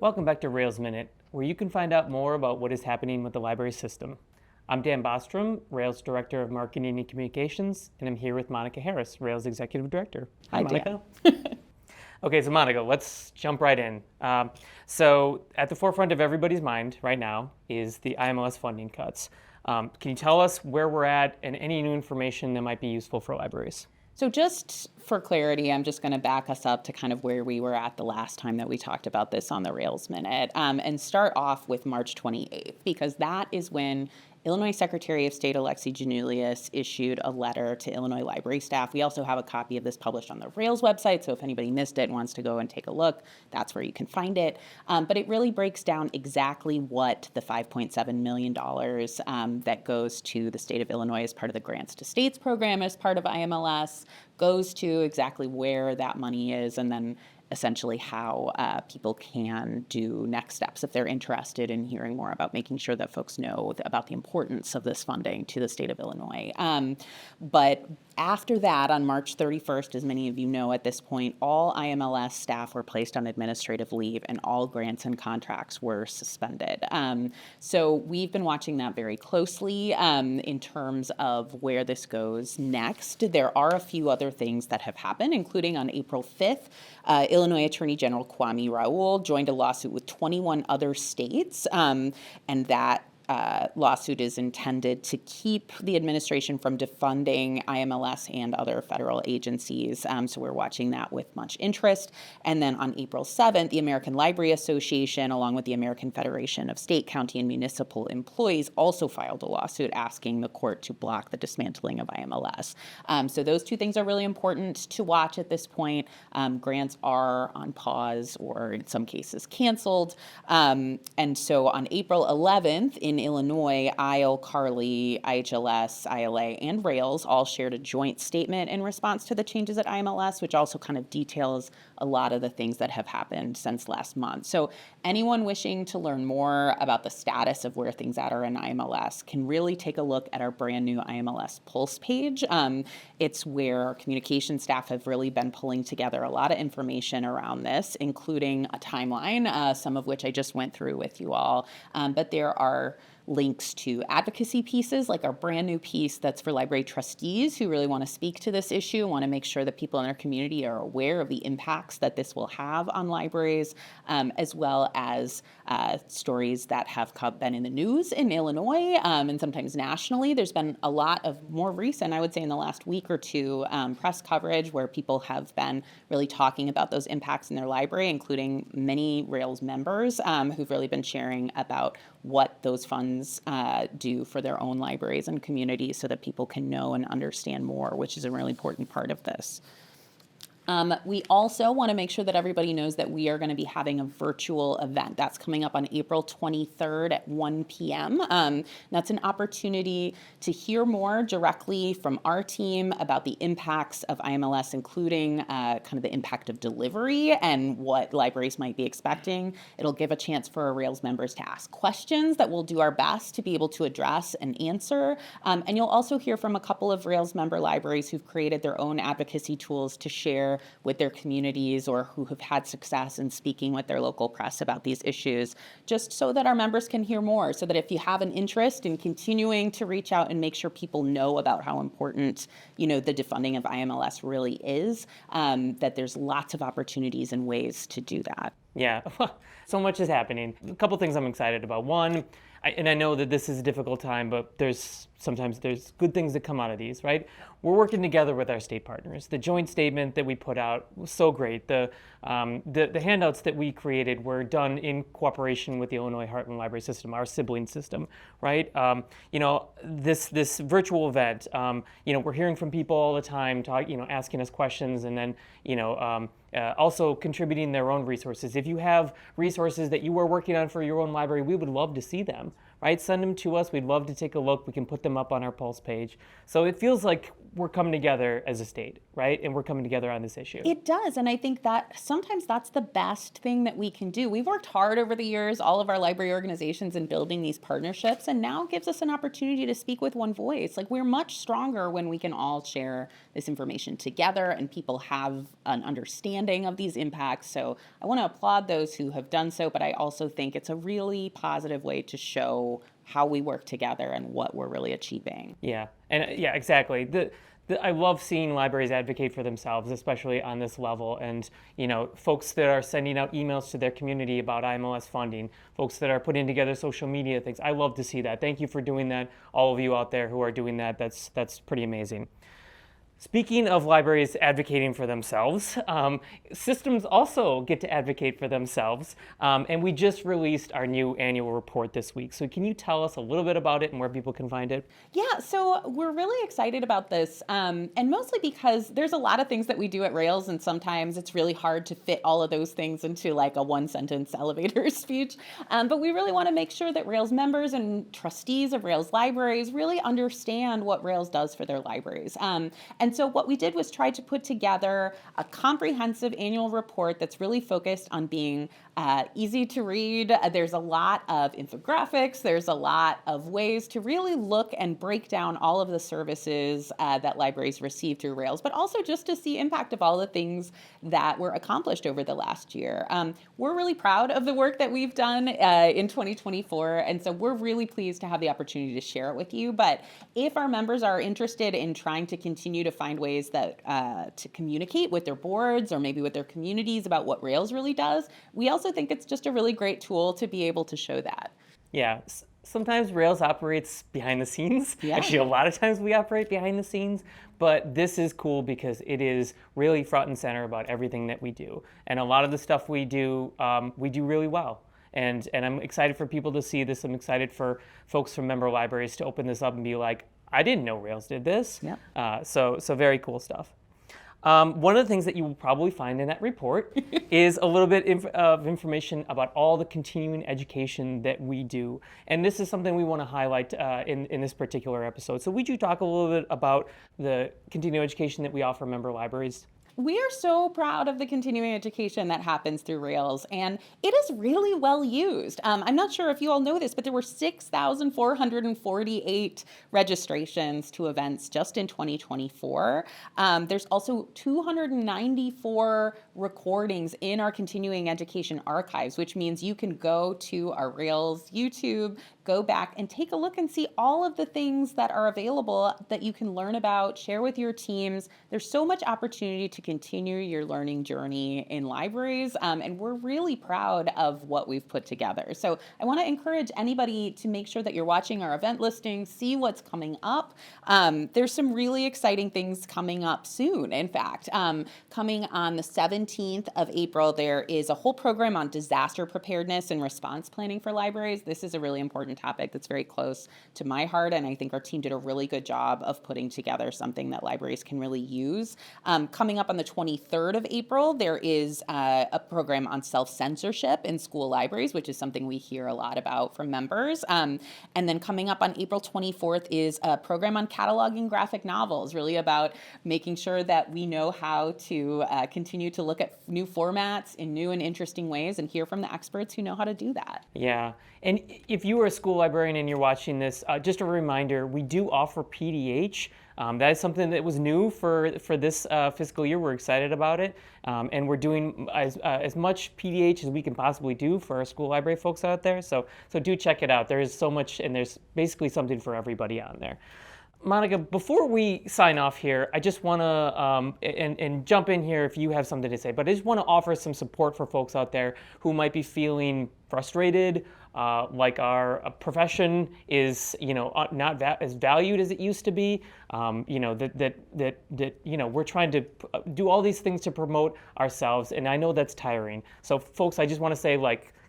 Welcome back to Rails Minute, where you can find out more about what is happening with the library system. I'm Dan Bostrom, Rails Director of Marketing and Communications, and I'm here with Monica Harris, Rails Executive Director. Hi, Monica. Dan. Okay, so Monica, let's jump right in. So at the forefront of everybody's mind right now is the IMLS funding cuts. Can you tell us where we're at and any new information that might be useful for libraries? So just for clarity, I'm just going to back us up to kind of where we were at the last time that we talked about this on the Rails Minute, and start off with March 28th, because that is when Illinois Secretary of State Alexi Janulius issued a letter to Illinois library staff. We also have a copy of this published on the Rails website, so if anybody missed it and wants to go and take a look, that's where you can find it. But it really breaks down exactly what the $5.7 million that goes to the state of Illinois as part of the Grants to States program as part of IMLS goes to, exactly where that money is, and then essentially how people can do next steps if they're interested in hearing more about making sure that folks know about the importance of this funding to the state of Illinois. But after that, on March 31st, as many of you know at this point, all IMLS staff were placed on administrative leave and all grants and contracts were suspended. So we've been watching that very closely in terms of where this goes next. There are a few other things that have happened, including on April 5th, Illinois Attorney General Kwame Raoul joined a lawsuit with 21 other states, and that lawsuit is intended to keep the administration from defunding IMLS and other federal agencies. So we're watching that with much interest. And then on April 7th, the American Library Association, along with the American Federation of State, County, and Municipal Employees, also filed a lawsuit asking the court to block the dismantling of IMLS. So those two things are really important to watch at this point. Grants are on pause or in some cases canceled. And so on April 11th, in Illinois, IL, Carly, IHLS, ILA, and Rails all shared a joint statement in response to the changes at IMLS, which also kind of details a lot of the things that have happened since last month. So anyone wishing to learn more about the status of where things are in IMLS can really take a look at our brand new IMLS Pulse page. It's where our communication staff have really been pulling together a lot of information around this, including a timeline, some of which I just went through with you all. But there are links to advocacy pieces, like our brand new piece that's for library trustees who really want to speak to this issue, want to make sure that people in their community are aware of the impacts that this will have on libraries, as well as stories that have been in the news in Illinois and sometimes nationally. There's been a lot of more recent, I would say in the last week or two, press coverage where people have been really talking about those impacts in their library, including many Rails members who've really been sharing about what those funds do for their own libraries and communities so that people can know and understand more, which is a really important part of this. We also want to make sure that everybody knows that we are going to be having a virtual event. That's coming up on April 23rd at 1 p.m. That's an opportunity to hear more directly from our team about the impacts of IMLS, including kind of the impact of delivery and what libraries might be expecting. It'll give a chance for our Rails members to ask questions that we'll do our best to be able to address and answer. And you'll also hear from a couple of Rails member libraries who've created their own advocacy tools to share with their communities or who have had success in speaking with their local press about these issues, just so that our members can hear more, so that if you have an interest in continuing to reach out and make sure people know about how important, the defunding of IMLS really is, that there's lots of opportunities and ways to do that. Yeah, so much is happening. A couple things I'm excited about. One, I know that this is a difficult time, but sometimes there's good things that come out of these, right? We're working together with our state partners. The joint statement that we put out was so great. The handouts that we created were done in cooperation with the Illinois Heartland Library System, our sibling system, right? This virtual event, we're hearing from people all the time, asking us questions, and then, also contributing their own resources. If you have resources that you are working on for your own library, we would love to see them, right? Send them to us. We'd love to take a look. We can put them up on our Pulse page. So it feels like we're coming together as a state, right? And we're coming together on this issue. It does. And I think that sometimes that's the best thing that we can do. We've worked hard over the years, all of our library organizations, in building these partnerships, and now gives us an opportunity to speak with one voice. Like, we're much stronger when we can all share this information together and people have an understanding of these impacts. So I want to applaud those who have done so, but I also think it's a really positive way to show how we work together and what we're really achieving. Yeah, and yeah, exactly. I love seeing libraries advocate for themselves, especially on this level. And, folks that are sending out emails to their community about IMLS funding, folks that are putting together social media things. I love to see that. Thank you for doing that. All of you out there who are doing that, that's pretty amazing. Speaking of libraries advocating for themselves, systems also get to advocate for themselves. And we just released our new annual report this week. So can you tell us a little bit about it and where people can find it? Yeah, so we're really excited about this, and mostly because there's a lot of things that we do at Rails, and sometimes it's really hard to fit all of those things into like a one-sentence elevator speech. But we really want to make sure that Rails members and trustees of Rails libraries really understand what Rails does for their libraries. And so what we did was try to put together a comprehensive annual report that's really focused on being easy to read. There's a lot of infographics. There's a lot of ways to really look and break down all of the services that libraries receive through Rails, but also just to see impact of all the things that were accomplished over the last year. We're really proud of the work that we've done in 2024, and so we're really pleased to have the opportunity to share it with you. But if our members are interested in trying to continue to find ways that to communicate with their boards or maybe with their communities about what Rails really does, we also think it's just a really great tool to be able to show that. Yeah, sometimes Rails operates behind the scenes. Yeah. Actually, a lot of times we operate behind the scenes, but this is cool because it is really front and center about everything that we do. And a lot of the stuff we do really well. And I'm excited for people to see this. I'm excited for folks from member libraries to open this up and be like, I didn't know Rails did this. Yep. So very cool stuff. One of the things that you will probably find in that report is a little bit of information about all the continuing education that we do. And this is something we want to highlight in this particular episode. So would you talk a little bit about the continuing education that we offer member libraries? We are so proud of the continuing education that happens through Rails, and it is really well used. I'm not sure if you all know this, but there were 6,448 registrations to events just in 2024. There's also 294 recordings in our continuing education archives, which means you can go to our Rails YouTube, go back and take a look and see all of the things that are available that you can learn about, share with your teams. There's so much opportunity to continue your learning journey in libraries, and we're really proud of what we've put together. So I want to encourage anybody to make sure that you're watching our event listing, see what's coming up. There's some really exciting things coming up soon. In fact, coming on the 17th of April, there is a whole program on disaster preparedness and response planning for libraries. This is a really important topic that's very close to my heart, and I think our team did a really good job of putting together something that libraries can really use. Coming up on the 23rd of April, there is a program on self-censorship in school libraries, which is something we hear a lot about from members. And then coming up on April 24th is a program on cataloging graphic novels, really about making sure that we know how to continue to look at new formats in new and interesting ways and hear from the experts who know how to do that. Yeah, and if you are a school librarian and you're watching this, just a reminder, we do offer PDH. That is something that was new for this fiscal year. We're excited about it, and we're doing as much PDH as we can possibly do for our school library folks out there. So do check it out. There is so much, and there's basically something for everybody on there. Monica, before we sign off here, I just want to, and jump in here if you have something to say, but I just want to offer some support for folks out there who might be feeling frustrated, like our profession is, not as valued as it used to be. That we're trying to do all these things to promote ourselves, and I know that's tiring. So, folks, I just want to say,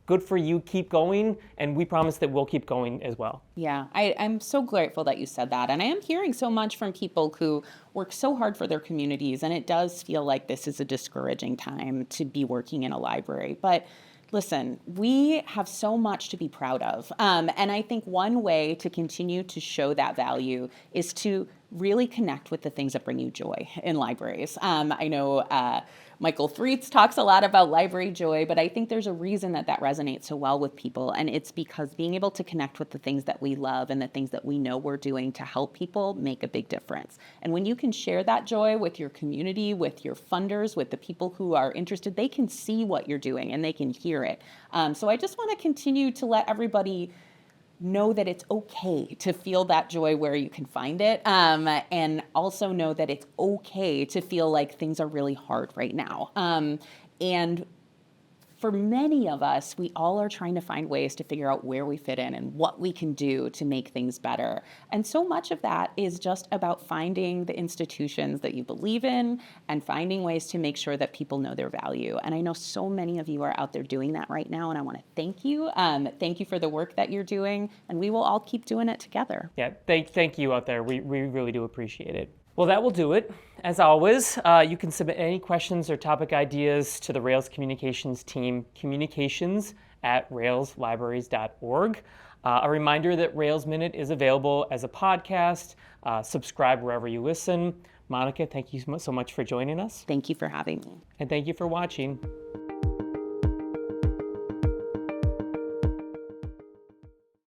good for you, keep going, and we promise that we'll keep going as well. Yeah, I'm so grateful that you said that. And I am hearing so much from people who work so hard for their communities, and it does feel like this is a discouraging time to be working in a library. But listen, we have so much to be proud of. And I think one way to continue to show that value is to really connect with the things that bring you joy in libraries. I know Michael Threets talks a lot about library joy, but I think there's a reason that resonates so well with people, and it's because being able to connect with the things that we love and the things that we know we're doing to help people make a big difference. And when you can share that joy with your community, with your funders, with the people who are interested, they can see what you're doing and they can hear it. So I just want to continue to let everybody know that it's okay to feel that joy where you can find it, and also know that it's okay to feel like things are really hard right now. And for many of us, we all are trying to find ways to figure out where we fit in and what we can do to make things better. And so much of that is just about finding the institutions that you believe in and finding ways to make sure that people know their value. And I know so many of you are out there doing that right now, and I want to thank you. Thank you for the work that you're doing, and we will all keep doing it together. Yeah, thank you out there. We really do appreciate it. Well, that will do it. As always, you can submit any questions or topic ideas to the Rails Communications team, communications@railslibraries.org. A reminder that Rails Minute is available as a podcast. Subscribe wherever you listen. Monica, thank you so much for joining us. Thank you for having me. And thank you for watching.